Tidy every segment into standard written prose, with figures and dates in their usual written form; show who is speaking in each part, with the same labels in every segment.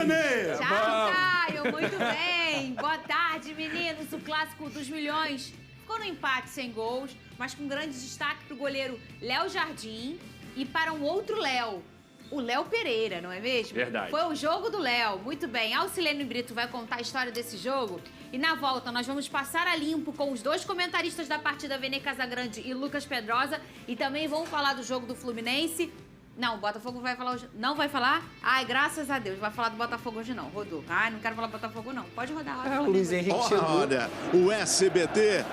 Speaker 1: Tchau, Caio. Muito bem. Boa tarde, meninos. O clássico dos milhões ficou no empate sem gols, mas com grande destaque para o goleiro Léo Jardim e para um outro Léo, o Léo Pereira, não é mesmo?
Speaker 2: Verdade.
Speaker 1: Foi o jogo do Léo. Muito bem. Alcilene Brito vai contar a história desse jogo. E na volta nós vamos passar a limpo com os dois comentaristas da partida, Vene Casagrande e Lucas Pedrosa. E também vamos falar do jogo do Fluminense. Não, o Botafogo vai falar hoje. Não vai falar? Ai, graças a Deus. Vai falar do Botafogo hoje não. Rodou. Ai, não quero falar do Botafogo não. Pode rodar lá.
Speaker 3: O Luiz Henrique chegou.
Speaker 4: Olha, o SBT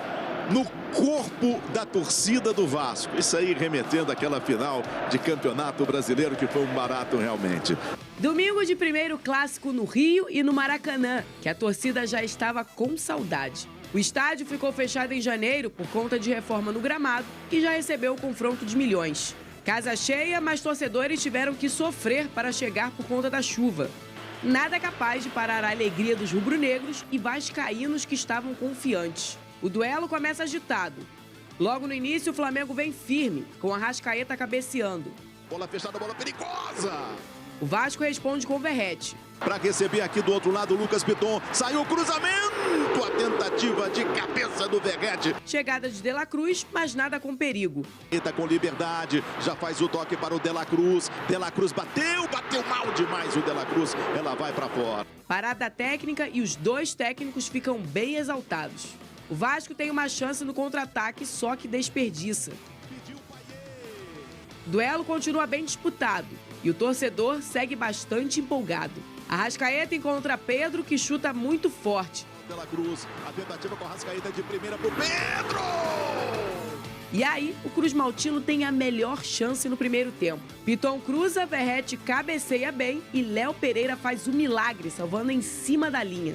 Speaker 4: no corpo da torcida do Vasco. Isso aí remetendo àquela final de Campeonato Brasileiro que foi um barato realmente.
Speaker 5: Domingo de primeiro clássico no Rio e no Maracanã, que a torcida já estava com saudade. O estádio ficou fechado em janeiro por conta de reforma no gramado e já recebeu o confronto de milhões. Casa cheia, mas torcedores tiveram que sofrer para chegar por conta da chuva. Nada capaz de parar a alegria dos rubro-negros e vascaínos que estavam confiantes. O duelo começa agitado. Logo no início, o Flamengo vem firme, com a Arrascaeta cabeceando.
Speaker 4: Bola fechada, bola perigosa.
Speaker 5: O Vasco responde com o Verratti.
Speaker 4: Para receber aqui do outro lado, o Lucas Piton. Saiu o cruzamento, a tentativa de cabeça do Verratti.
Speaker 5: Chegada de De La Cruz, mas nada com perigo.
Speaker 4: Eita com liberdade, já faz o toque para o De La Cruz. De La Cruz bateu mal demais o De La Cruz. Ela vai para fora.
Speaker 5: Parada técnica e os dois técnicos ficam bem exaltados. O Vasco tem uma chance no contra-ataque, só que desperdiça. O duelo continua bem disputado e o torcedor segue bastante empolgado. Arrascaeta encontra Pedro, que chuta muito forte.
Speaker 4: De La Cruz, a tentativa com a Arrascaeta de primeira pro Pedro!
Speaker 5: E aí, o Cruz Maltino tem a melhor chance no primeiro tempo. Piton cruza, Verratti cabeceia bem e Léo Pereira faz um milagre, salvando em cima da linha.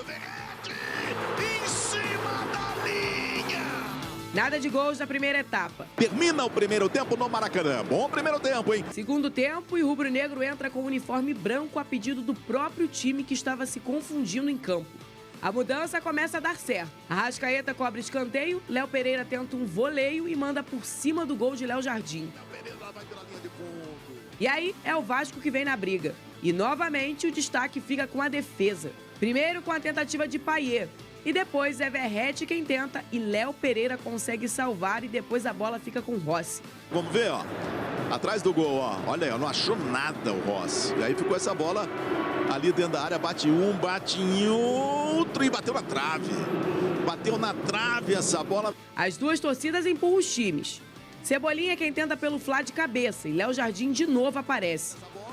Speaker 4: Verratti, em cima da linha!
Speaker 5: Nada de gols na primeira etapa.
Speaker 4: Termina o primeiro tempo no Maracanã. Bom primeiro tempo, hein?
Speaker 5: Segundo tempo, e o rubro-negro entra com o uniforme branco a pedido do próprio time que estava se confundindo em campo. A mudança começa a dar certo. Arrascaeta cobra escanteio, Léo Pereira tenta um voleio e manda por cima do gol de Léo Jardim. E aí é o Vasco que vem na briga. E novamente o destaque fica com a defesa. Primeiro com a tentativa de Payet. E depois é Verratti quem tenta e Léo Pereira consegue salvar e depois a bola fica com o Rossi.
Speaker 4: Vamos ver, ó. Atrás do gol, ó. Olha aí, não achou nada o Rossi. E aí ficou essa bola ali dentro da área. Bate um, bate em outro e bateu na trave. Bateu na trave essa bola.
Speaker 5: As duas torcidas empurram os times. Cebolinha é quem tenta pelo Fla de cabeça e Léo Jardim de novo aparece.
Speaker 4: Essa bola.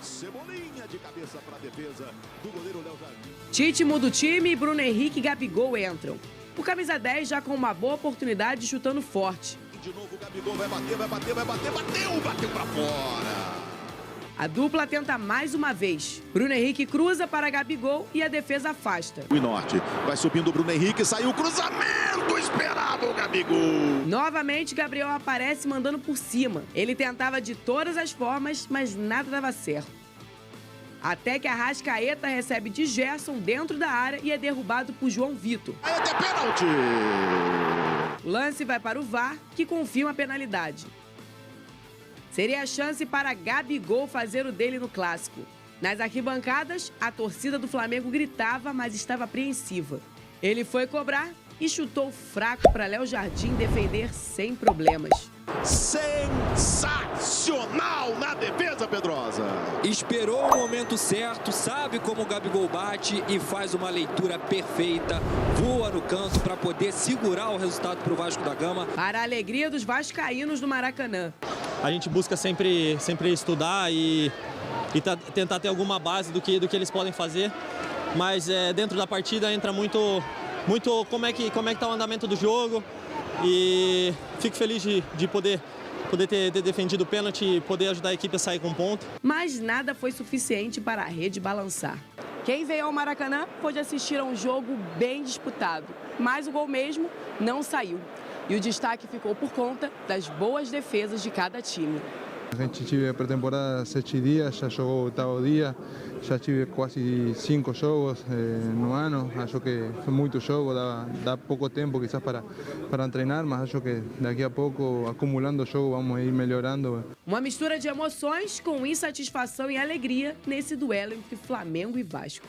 Speaker 4: Cebolinha de cabeça para a defesa do goleiro Léo Jardim.
Speaker 5: Tite muda o time e Bruno Henrique e Gabigol entram. O camisa 10 já com uma boa oportunidade chutando forte.
Speaker 4: De novo o Gabigol vai bater, bateu para fora.
Speaker 5: A dupla tenta mais uma vez. Bruno Henrique cruza para Gabigol e a defesa afasta.
Speaker 4: O Norte vai subindo o Bruno Henrique, saiu o cruzamento, esperava o Gabigol.
Speaker 5: Novamente Gabriel aparece mandando por cima. Ele tentava de todas as formas, mas nada dava certo. Até que a Arrascaeta recebe de Gerson dentro da área e é derrubado por João Vitor.
Speaker 4: Aí é pênalti!
Speaker 5: O lance vai para o VAR, que confirma a penalidade. Seria a chance para Gabigol fazer o dele no clássico. Nas arquibancadas, a torcida do Flamengo gritava, mas estava apreensiva. Ele foi cobrar e chutou fraco para Léo Jardim defender sem problemas.
Speaker 4: Sensacional na defesa, Pedrosa.
Speaker 3: Esperou o momento certo, sabe como o Gabigol bate e faz uma leitura perfeita. Voa no canto para poder segurar o resultado para o Vasco da Gama.
Speaker 5: Para a alegria dos vascaínos do Maracanã.
Speaker 6: A gente busca sempre estudar e tentar ter alguma base do que eles podem fazer. Mas dentro da partida entra muito como é que tá o andamento do jogo. E fico feliz de poder ter defendido o pênalti e poder ajudar a equipe a sair com um ponto.
Speaker 5: Mas nada foi suficiente para a rede balançar. Quem veio ao Maracanã pôde assistir a um jogo bem disputado, mas o gol mesmo não saiu. E o destaque ficou por conta das boas defesas de cada time.
Speaker 2: A gente tive a pré-temporada 7 dias, já jogou o 8º dia, já tive quase 5 jogos no ano. Acho que foi muito jogo, dá pouco tempo quizás para treinar, mas acho que daqui a pouco, acumulando jogo, vamos ir melhorando.
Speaker 5: Uma mistura de emoções com insatisfação e alegria nesse duelo entre Flamengo e Vasco.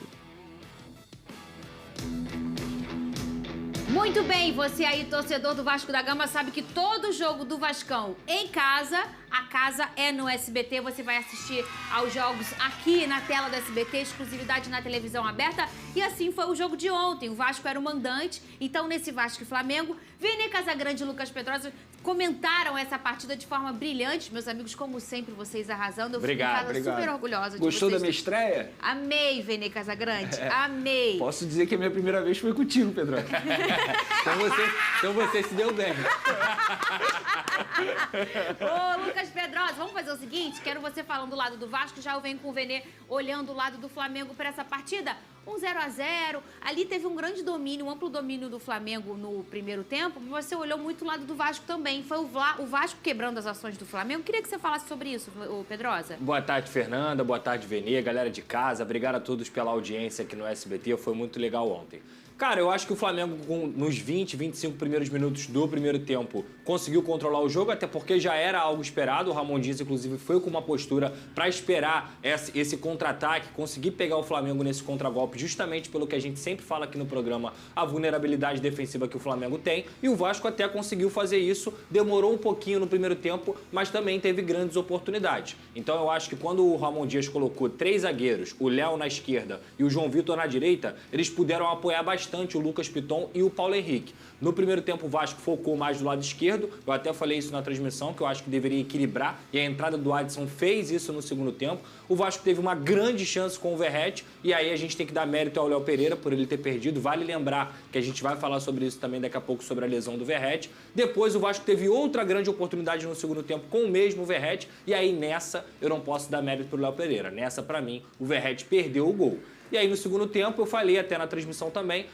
Speaker 1: Muito bem, você aí, torcedor do Vasco da Gama, sabe que todo jogo do Vascão em casa, a casa é no SBT. Você vai assistir aos jogos aqui na tela do SBT, exclusividade na televisão aberta. E assim foi o jogo de ontem. O Vasco era o mandante, então nesse Vasco e Flamengo, Vene Casagrande e Lucas Pedrosa comentaram essa partida de forma brilhante. Meus amigos, como sempre, vocês arrasando. Eu
Speaker 7: Obrigado.
Speaker 1: super orgulhosa de vocês.
Speaker 7: Gostou da minha estreia?
Speaker 1: Amei, Vene Casagrande, amei.
Speaker 7: Posso dizer que a minha primeira vez foi contigo, Pedro. Então você se deu bem.
Speaker 1: Ô, Lucas Pedrosa, vamos fazer o seguinte? Quero você falando do lado do Vasco, já eu venho com o Vene olhando o lado do Flamengo para essa partida. 0-0, ali teve um grande domínio, um amplo domínio do Flamengo no primeiro tempo, mas você olhou muito o lado do Vasco também. Foi o Vasco quebrando as ações do Flamengo. Queria que você falasse sobre isso, Pedrosa.
Speaker 7: Boa tarde, Fernanda. Boa tarde, Vene, galera de casa. Obrigado a todos pela audiência aqui no SBT. Foi muito legal ontem. Cara, eu acho que o Flamengo, nos 20, 25 primeiros minutos do primeiro tempo, conseguiu controlar o jogo, até porque já era algo esperado. O Ramon Dias, inclusive, foi com uma postura para esperar esse contra-ataque, conseguir pegar o Flamengo nesse contragolpe, justamente pelo que a gente sempre fala aqui no programa, a vulnerabilidade defensiva que o Flamengo tem. E o Vasco até conseguiu fazer isso, demorou um pouquinho no primeiro tempo, mas também teve grandes oportunidades. Então eu acho que quando o Ramon Dias colocou 3 zagueiros, o Léo na esquerda e o João Vitor na direita, eles puderam apoiar bastante o Lucas Piton e o Paulo Henrique. No primeiro tempo, o Vasco focou mais do lado esquerdo. Eu até falei isso na transmissão, que eu acho que deveria equilibrar. E a entrada do Adson fez isso no segundo tempo. O Vasco teve uma grande chance com o Verratti. E aí a gente tem que dar mérito ao Léo Pereira por ele ter perdido. Vale lembrar que a gente vai falar sobre isso também daqui a pouco, sobre a lesão do Verratti. Depois, o Vasco teve outra grande oportunidade no segundo tempo com o mesmo Verratti. E aí, nessa, eu não posso dar mérito pro Léo Pereira. Nessa, para mim, o Verratti perdeu o gol. E aí, no segundo tempo, eu falei até na transmissão também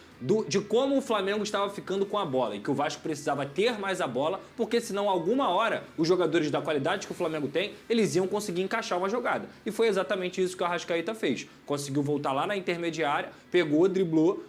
Speaker 7: de como o Flamengo estava ficando com a bola e que o Vasco precisava ter mais a bola, porque senão, alguma hora, os jogadores da qualidade que o Flamengo tem, eles iam conseguir encaixar uma jogada. E foi exatamente isso que o Arrascaeta fez. Conseguiu voltar lá na intermediária, pegou, driblou,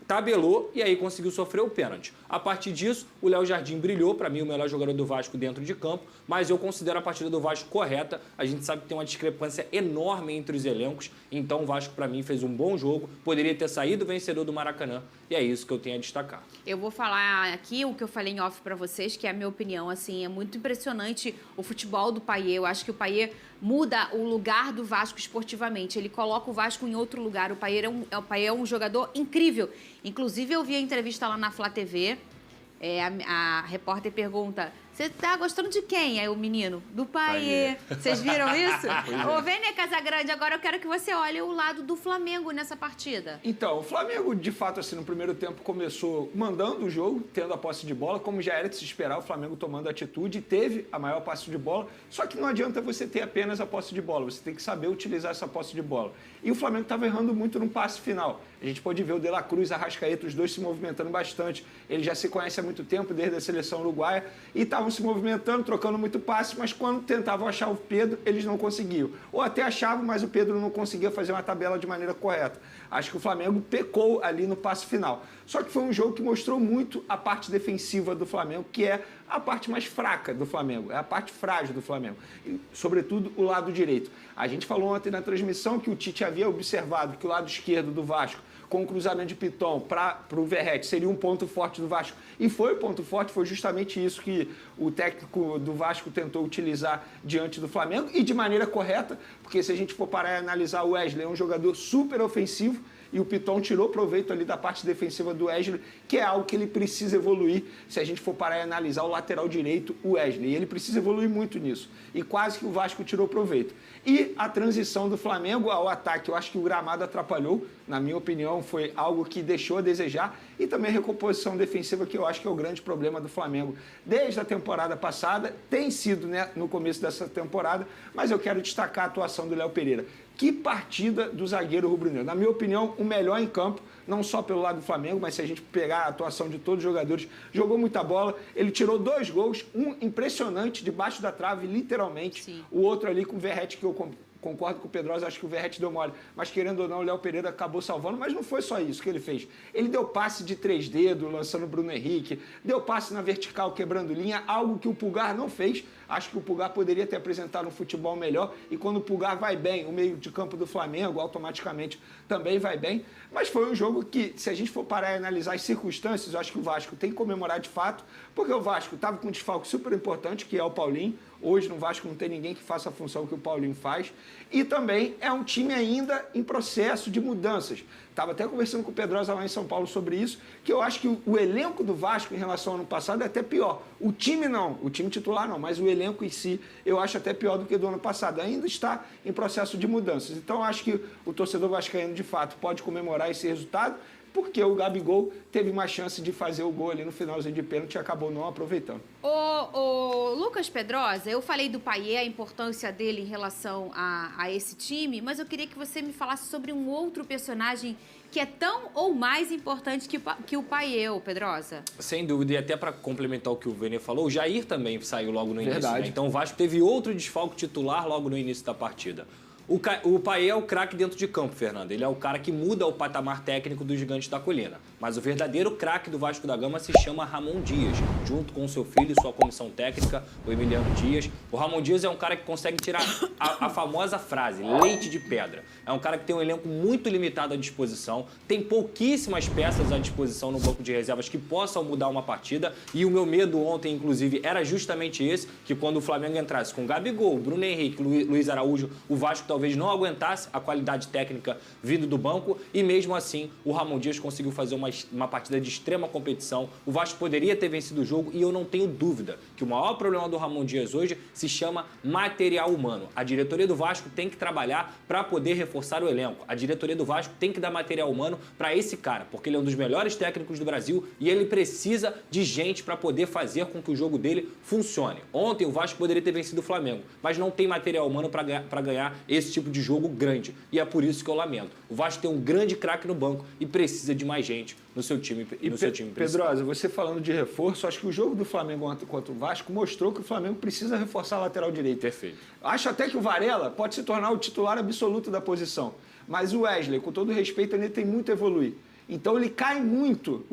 Speaker 7: tabelou e aí conseguiu sofrer o pênalti. A partir disso, o Léo Jardim brilhou, para mim o melhor jogador do Vasco dentro de campo, mas eu considero a partida do Vasco correta. A gente sabe que tem uma discrepância enorme entre os elencos, então o Vasco para mim fez um bom jogo, poderia ter saído vencedor do Maracanã e é isso que eu tenho a destacar.
Speaker 1: Eu vou falar aqui o que eu falei em off para vocês, que é a minha opinião, assim, é muito impressionante o futebol do Payet. Eu acho que o Payet muda o lugar do Vasco esportivamente, ele coloca o Vasco em outro lugar. O Payet é um jogador incrível. Inclusive, eu vi a entrevista lá na Flá TV, a repórter pergunta: você tá gostando de quem? Aí o menino: do Payet. Vocês viram isso? Ô, Vene Casagrande, agora eu quero que você olhe o lado do Flamengo nessa partida.
Speaker 8: Então, o Flamengo, de fato, assim, no primeiro tempo começou mandando o jogo, tendo a posse de bola, como já era de se esperar, o Flamengo tomando atitude, teve a maior posse de bola, só que não adianta você ter apenas a posse de bola, você tem que saber utilizar essa posse de bola. E o Flamengo estava errando muito no passe final. A gente pode ver o De La Cruz, Arrascaeta, os dois se movimentando bastante. Eles já se conhecem há muito tempo, desde a seleção uruguaia, e estavam se movimentando, trocando muito passe, mas quando tentavam achar o Pedro, eles não conseguiam. Ou até achavam, mas o Pedro não conseguia fazer uma tabela de maneira correta. Acho que o Flamengo pecou ali no passe final. Só que foi um jogo que mostrou muito a parte defensiva do Flamengo, que é a parte mais fraca do Flamengo, é a parte frágil do Flamengo, e, sobretudo o lado direito. A gente falou ontem na transmissão que o Tite havia observado que o lado esquerdo do Vasco, com o cruzamento de Piton para o Verratti, seria um ponto forte do Vasco. E foi o ponto forte, foi justamente isso que o técnico do Vasco tentou utilizar diante do Flamengo, e de maneira correta, porque se a gente for parar e analisar, o Wesley é um jogador super ofensivo, e o Piton tirou proveito ali da parte defensiva do Wesley, que é algo que ele precisa evoluir, se a gente for parar e analisar o lateral direito, o Wesley. E ele precisa evoluir muito nisso. E quase que o Vasco tirou proveito. E a transição do Flamengo ao ataque, eu acho que o gramado atrapalhou, na minha opinião, foi algo que deixou a desejar. E também a recomposição defensiva, que eu acho que é o grande problema do Flamengo desde a temporada passada, tem sido, né, no começo dessa temporada, mas eu quero destacar a atuação do Léo Pereira. Que partida do zagueiro rubro-negro. Na minha opinião, o melhor em campo, não só pelo lado do Flamengo, mas se a gente pegar a atuação de todos os jogadores, jogou muita bola. Ele tirou 2 gols, um impressionante, debaixo da trave, literalmente. Sim. O outro ali com o Verratti, que eu concordo com o Pedrosa, acho que o Verratti deu mole. Mas querendo ou não, o Léo Pereira acabou salvando. Mas não foi só isso que ele fez. Ele deu passe de 3 dedos, lançando o Bruno Henrique. Deu passe na vertical, quebrando linha. Algo que o Pulgar não fez. Acho que o Pulgar poderia ter apresentado um futebol melhor. E quando o Pulgar vai bem, o meio de campo do Flamengo automaticamente também vai bem. Mas foi um jogo que, se a gente for parar e analisar as circunstâncias, eu acho que o Vasco tem que comemorar de fato. Porque o Vasco estava com um desfalque super importante, que é o Paulinho. Hoje no Vasco não tem ninguém que faça a função que o Paulinho faz. E também é um time ainda em processo de mudanças. Estava até conversando com o Pedrosa lá em São Paulo sobre isso, que eu acho que o elenco do Vasco em relação ao ano passado é até pior. O time não, o time titular não, mas o elenco em si eu acho até pior do que do ano passado. Ainda está em processo de mudanças. Então eu acho que o torcedor vascaíno de fato pode comemorar esse resultado, porque o Gabigol teve uma chance de fazer o gol ali no finalzinho de pênalti e acabou não aproveitando.
Speaker 1: Ô Lucas Pedrosa, eu falei do Payet, a importância dele em relação a esse time, mas eu queria que você me falasse sobre um outro personagem que é tão ou mais importante que o Payet, Pedrosa. Sem
Speaker 7: dúvida, e até para complementar o que o Vene falou, o Jair também saiu logo no início. Né? Então o Vasco teve outro desfalque titular logo no início da partida. O Payet é o craque dentro de campo, Fernando. Ele é o cara que muda o patamar técnico dos Gigantes da Colina. Mas o verdadeiro craque do Vasco da Gama se chama Ramon Dias, junto com o seu filho e sua comissão técnica, o Emiliano Dias. O Ramon Dias é um cara que consegue tirar a famosa frase, leite de pedra. É um cara que tem um elenco muito limitado à disposição, tem pouquíssimas peças à disposição no banco de reservas que possam mudar uma partida. E o meu medo ontem, inclusive, era justamente esse, que quando o Flamengo entrasse com Gabigol, Bruno Henrique, Luiz Araújo, o Vasco talvez não aguentasse a qualidade técnica vindo do banco, e mesmo assim o Ramon Dias conseguiu fazer uma partida de extrema competição. O Vasco poderia ter vencido o jogo, e eu não tenho dúvida que o maior problema do Ramon Dias hoje se chama material humano. A diretoria do Vasco tem que trabalhar para poder reforçar o elenco. A diretoria do Vasco tem que dar material humano para esse cara, porque ele é um dos melhores técnicos do Brasil e ele precisa de gente para poder fazer com que o jogo dele funcione. Ontem o Vasco poderia ter vencido o Flamengo, mas não tem material humano para ganhar esse tipo de jogo grande. E é por isso que eu lamento. O Vasco tem um grande craque no banco e precisa de mais gente no seu time, principal.
Speaker 8: Pedrosa, você falando de reforço, acho que o jogo do Flamengo ontem contra o Vasco mostrou que o Flamengo precisa reforçar a lateral direita.
Speaker 7: Perfeito.
Speaker 8: Acho até que o Varela pode se tornar o titular absoluto da posição. Mas o Wesley, com todo respeito, ele tem muito a evoluir. Então ele cai muito,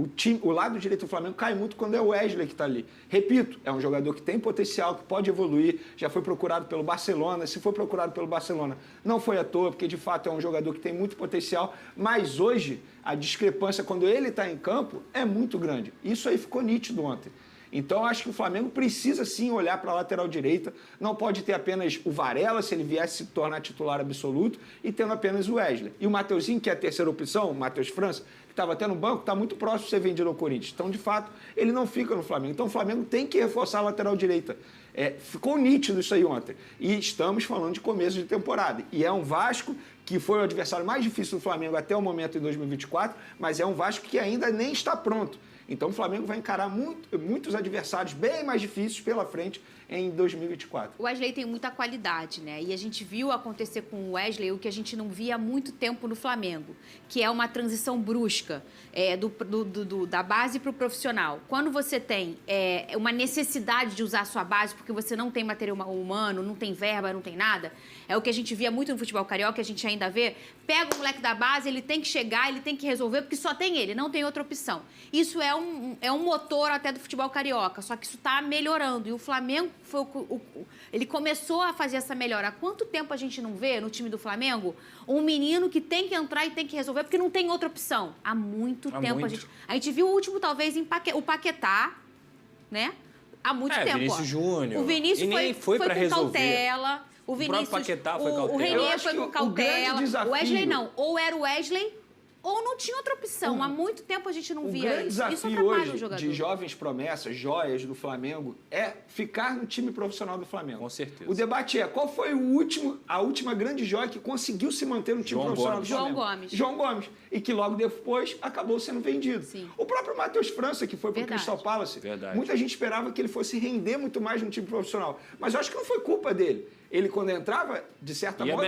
Speaker 8: o lado direito do Flamengo cai muito quando é o Wesley que está ali. Repito, é um jogador que tem potencial, que pode evoluir, já foi procurado pelo Barcelona. Se for procurado pelo Barcelona, não foi à toa, porque de fato é um jogador que tem muito potencial, mas hoje a discrepância quando ele está em campo é muito grande. Isso aí ficou nítido ontem. Então, acho que o Flamengo precisa sim olhar para a lateral direita. Não pode ter apenas o Varela, se ele viesse se tornar titular absoluto, e tendo apenas o Wesley. E o Mateuzinho, que é a terceira opção, o Matheus França, que estava até no banco, está muito próximo de ser vendido ao Corinthians. Então, de fato, ele não fica no Flamengo. Então, o Flamengo tem que reforçar a lateral direita. Ficou nítido isso aí ontem. E estamos falando de começo de temporada. E é um Vasco que foi o adversário mais difícil do Flamengo até o momento em 2024, mas é um Vasco que ainda nem está pronto. Então o Flamengo vai encarar muitos adversários bem mais difíceis pela frente em 2024.
Speaker 1: O Wesley tem muita qualidade, né? E a gente viu acontecer com o Wesley o que a gente não via há muito tempo no Flamengo, que é uma transição brusca da base para o profissional. Quando você tem uma necessidade de usar a sua base porque você não tem material humano, não tem verba, não tem nada, é o que a gente via muito no futebol carioca, que a gente ainda vê. Pega o moleque da base, ele tem que chegar, ele tem que resolver, porque só tem ele, não tem outra opção. Isso é um motor até do futebol carioca, só que isso está melhorando. E o Flamengo ele começou a fazer essa melhora. Há quanto tempo a gente não vê no time do Flamengo um menino que tem que entrar e tem que resolver porque não tem outra opção? Há muito tempo. A gente viu o último, talvez, o Paquetá, né? Há muito tempo.
Speaker 7: Vinícius Júnior.
Speaker 1: O Vinícius foi para resolver. Cautela. O Vinícius,
Speaker 7: Paquetá foi cautela.
Speaker 1: O Renier foi com cautela. O Wesley não. Ou era o Wesley ou não tinha outra opção. Há muito tempo a gente não via isso. Isso atrapalha o jogador.
Speaker 8: De jovens promessas, joias do Flamengo, é ficar no time profissional do Flamengo.
Speaker 7: Com certeza.
Speaker 8: O debate é, qual foi a última grande joia que conseguiu se manter no time profissional do Flamengo? João Gomes. E que logo depois acabou sendo vendido.
Speaker 1: Sim.
Speaker 8: O próprio Matheus França, que foi para o Crystal Palace.
Speaker 7: Verdade.
Speaker 8: Muita gente esperava que ele fosse render muito mais no time profissional. Mas eu acho que não foi culpa dele. Ele, quando entrava, de certa modo,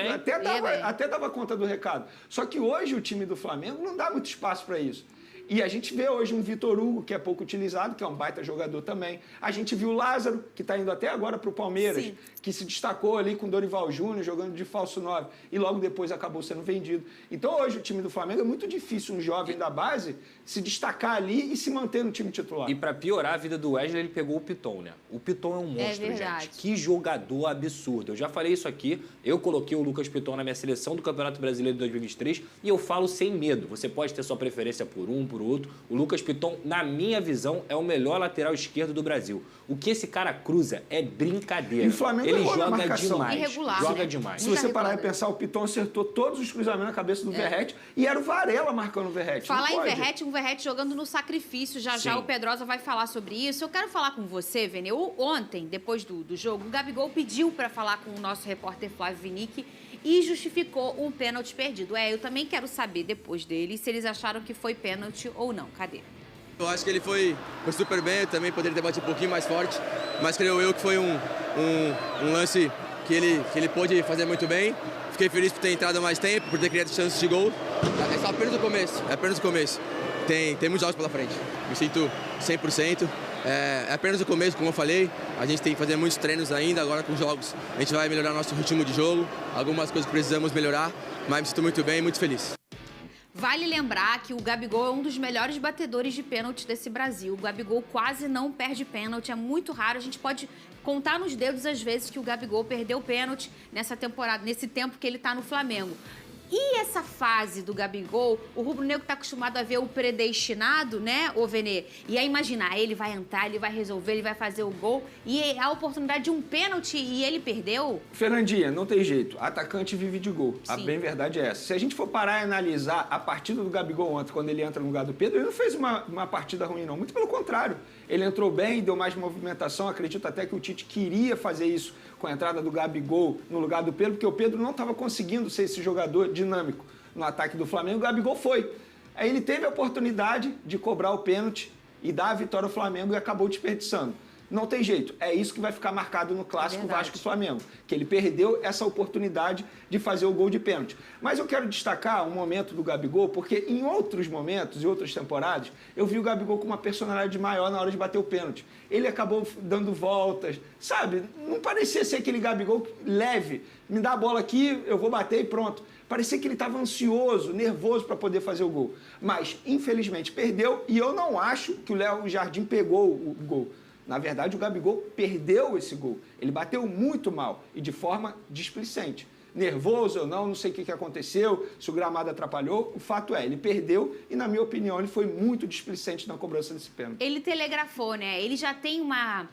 Speaker 8: até dava conta do recado. Só que hoje o time do Flamengo não dá muito espaço para isso. E a gente vê hoje um Vitor Hugo, que é pouco utilizado, que é um baita jogador também. A gente viu o Lázaro, que está indo até agora para o Palmeiras, Sim. que se destacou ali com o Dorival Júnior, jogando de falso 9, e logo depois acabou sendo vendido. Então hoje o time do Flamengo é muito difícil um jovem da base se destacar ali e se manter no time titular.
Speaker 7: E para piorar a vida do Wesley, ele pegou o Piton, né? O Piton é um monstro, gente. Que jogador absurdo. Eu já falei isso aqui, eu coloquei o Lucas Piton na minha seleção do Campeonato Brasileiro de 2023 e eu falo sem medo. Você pode ter sua preferência por um, por outro. O Lucas Piton, na minha visão, é o melhor lateral esquerdo do Brasil. O que esse cara cruza é brincadeira.
Speaker 8: E o Flamengo
Speaker 7: ele joga
Speaker 8: demais.
Speaker 1: Irregular,
Speaker 7: joga
Speaker 1: né?
Speaker 7: demais.
Speaker 8: Se você parar e pensar, o Piton acertou todos os cruzamentos na cabeça do Verratti e era o Varela marcando o Verratti.
Speaker 1: Falar em Verratti, o Verratti jogando no sacrifício. Já o Pedrosa vai falar sobre isso. Eu quero falar com você, Vene. Ontem, depois do jogo, o Gabigol pediu para falar com o nosso repórter Flávio Vinick e justificou um pênalti perdido. Eu também quero saber depois dele se eles acharam que foi pênalti ou não. Cadê?
Speaker 9: Eu acho que ele foi super bem, eu também poderia ter batido um pouquinho mais forte, mas creio eu que foi um lance que ele pôde fazer muito bem. Fiquei feliz por ter entrado mais tempo, por ter criado chances de gol. É só apenas o começo, Tem muitos jogos pela frente. Me sinto 100%. É apenas o começo, como eu falei. A gente tem que fazer muitos treinos ainda, agora com jogos. A gente vai melhorar nosso ritmo de jogo, algumas coisas que precisamos melhorar, mas me sinto muito bem e muito feliz.
Speaker 1: Vale lembrar que o Gabigol é um dos melhores batedores de pênalti desse Brasil. O Gabigol quase não perde pênalti, é muito raro. A gente pode contar nos dedos as vezes que o Gabigol perdeu pênalti nessa temporada, nesse tempo que ele está no Flamengo. E essa fase do Gabigol, o rubro-negro está acostumado a ver o predestinado, né, ô Venê? E a imaginar, ele vai entrar, ele vai resolver, ele vai fazer o gol. E a oportunidade de um pênalti e ele perdeu?
Speaker 8: Fernandinha, não tem jeito. Atacante vive de gol. Sim. A bem verdade é essa. Se a gente for parar e analisar a partida do Gabigol ontem, quando ele entra no lugar do Pedro, ele não fez uma partida ruim, não. Muito pelo contrário. Ele entrou bem, deu mais movimentação. Acredito até que o Tite queria fazer isso com a entrada do Gabigol no lugar do Pedro, porque o Pedro não estava conseguindo ser esse jogador dinâmico no ataque do Flamengo. O Gabigol foi. Aí ele teve a oportunidade de cobrar o pênalti e dar a vitória ao Flamengo e acabou desperdiçando. Não tem jeito. É isso que vai ficar marcado no clássico Vasco e Flamengo, que ele perdeu essa oportunidade de fazer o gol de pênalti. Mas eu quero destacar um momento do Gabigol, porque em outros momentos e outras temporadas, eu vi o Gabigol com uma personalidade maior na hora de bater o pênalti. Ele acabou dando voltas, sabe? Não parecia ser aquele Gabigol leve. Me dá a bola aqui, eu vou bater e pronto. Parecia que ele estava ansioso, nervoso para poder fazer o gol. Mas, infelizmente, perdeu e eu não acho que o Léo Jardim pegou o gol. Na verdade, o Gabigol perdeu esse gol. Ele bateu muito mal e de forma displicente. Nervoso ou não sei o que aconteceu, se o gramado atrapalhou. O fato é, ele perdeu e, na minha opinião, ele foi muito displicente na cobrança desse pênalti.
Speaker 1: Ele telegrafou, né? Ele já tem uma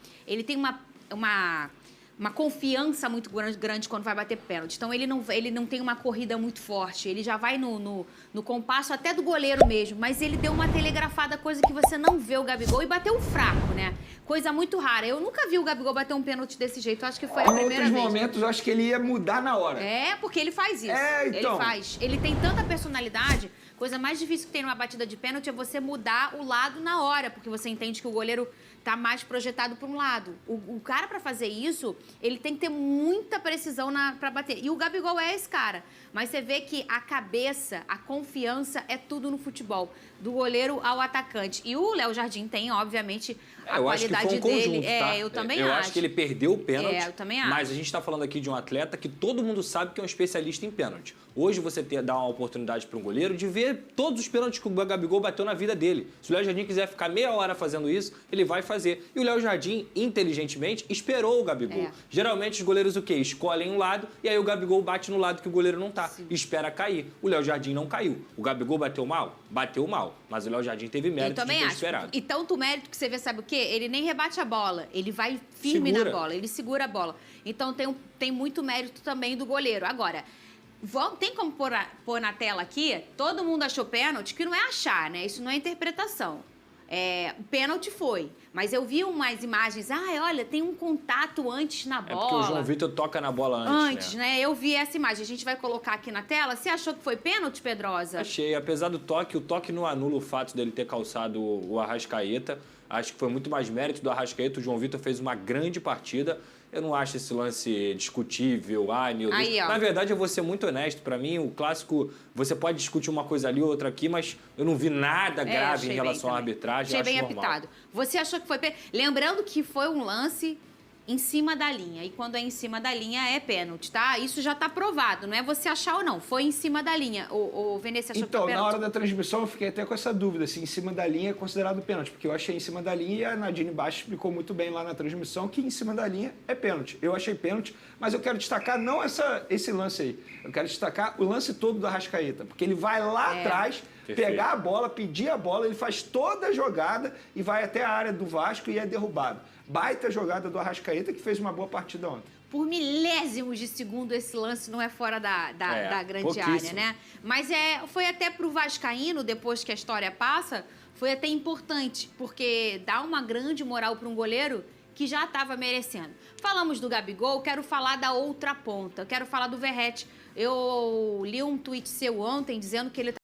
Speaker 1: confiança muito grande quando vai bater pênalti. Então, ele não tem uma corrida muito forte. Ele já vai no compasso até do goleiro mesmo. Mas ele deu uma telegrafada, coisa que você não vê o Gabigol, e bateu fraco, né? Coisa muito rara. Eu nunca vi o Gabigol bater um pênalti desse jeito. Eu acho que foi a primeira vez.
Speaker 8: Em outros momentos, eu acho que ele ia mudar na hora.
Speaker 1: É, porque ele faz isso.
Speaker 8: Então.
Speaker 1: Ele faz. Ele tem tanta personalidade. Coisa mais difícil que tem numa batida de pênalti é você mudar o lado na hora, porque você entende que o goleiro tá mais projetado para um lado. O cara, para fazer isso, ele tem que ter muita precisão para bater. E o Gabigol é esse cara. Mas você vê que a cabeça, a confiança é tudo no futebol. Do goleiro ao atacante. E o Léo Jardim tem, obviamente, a qualidade dele.
Speaker 7: Tá?
Speaker 1: Eu também acho.
Speaker 7: Eu acho que ele perdeu o pênalti.
Speaker 1: Eu também acho.
Speaker 7: Mas a gente está falando aqui de um atleta que todo mundo sabe que é um especialista em pênalti. Hoje você dá uma oportunidade para um goleiro de ver todos os pênaltis que o Gabigol bateu na vida dele. Se o Léo Jardim quiser ficar meia hora fazendo isso, ele vai fazer. E o Léo Jardim, inteligentemente, esperou o Gabigol. Geralmente os goleiros o quê? Escolhem um lado e aí o Gabigol bate no lado que o goleiro não tá. Sim. Espera cair. O Léo Jardim não caiu. O Gabigol bateu mal? Bateu mal. Mas o Léo Jardim teve mérito de ter esperado.
Speaker 1: E tanto mérito que você vê, sabe o quê? Ele nem rebate a bola. Ele vai firme na bola. Ele segura a bola. Então tem muito mérito também do goleiro. Agora, tem como pôr na tela aqui? Todo mundo achou pênalti, que não é achar, né? Isso não é interpretação. O pênalti foi. Mas eu vi umas imagens, olha, tem um contato antes na bola.
Speaker 7: É porque o João Vitor toca na bola antes,
Speaker 1: né? Eu vi essa imagem. A gente vai colocar aqui na tela. Você achou que foi pênalti, Pedrosa?
Speaker 7: Achei. Apesar do toque, o toque não anula o fato dele ter calçado o Arrascaeta. Acho que foi muito mais mérito do Arrascaeta. O João Vitor fez uma grande partida. Eu não acho esse lance discutível. Ai, meu Deus.
Speaker 1: Aí, ó.
Speaker 7: Na verdade, eu vou ser muito honesto. Pra mim, o clássico, você pode discutir uma coisa ali, outra aqui, mas eu não vi nada grave em relação à arbitragem.
Speaker 1: Achei bem
Speaker 7: normal.
Speaker 1: apitado. Você achou que foi... Lembrando que foi um lance em cima da linha. E quando é em cima da linha, é pênalti, tá? Isso já tá provado. Não é você achar ou não. Foi em cima da linha. O Venezia achou que foi
Speaker 8: Então,
Speaker 1: pênalti?
Speaker 8: na hora da transmissão, eu fiquei até com essa dúvida se em cima da linha é considerado pênalti, porque eu achei em cima da linha e a Nadine Baixo explicou muito bem lá na transmissão que em cima da linha é pênalti. Eu achei pênalti, mas eu quero destacar não esse lance aí. Eu quero destacar o lance todo do Arrascaeta, porque ele vai lá atrás, pegar a bola, pedir a bola, ele faz toda a jogada e vai até a área do Vasco e é derrubado. Baita jogada do Arrascaeta, que fez uma boa partida ontem.
Speaker 1: Por milésimos de segundo, esse lance não é fora da grande área, né? Mas foi até pro vascaíno, depois que a história passa, foi até importante, porque dá uma grande moral para um goleiro que já estava merecendo. Falamos do Gabigol, quero falar da outra ponta, quero falar do Verratti. Eu li um tweet seu ontem dizendo que ele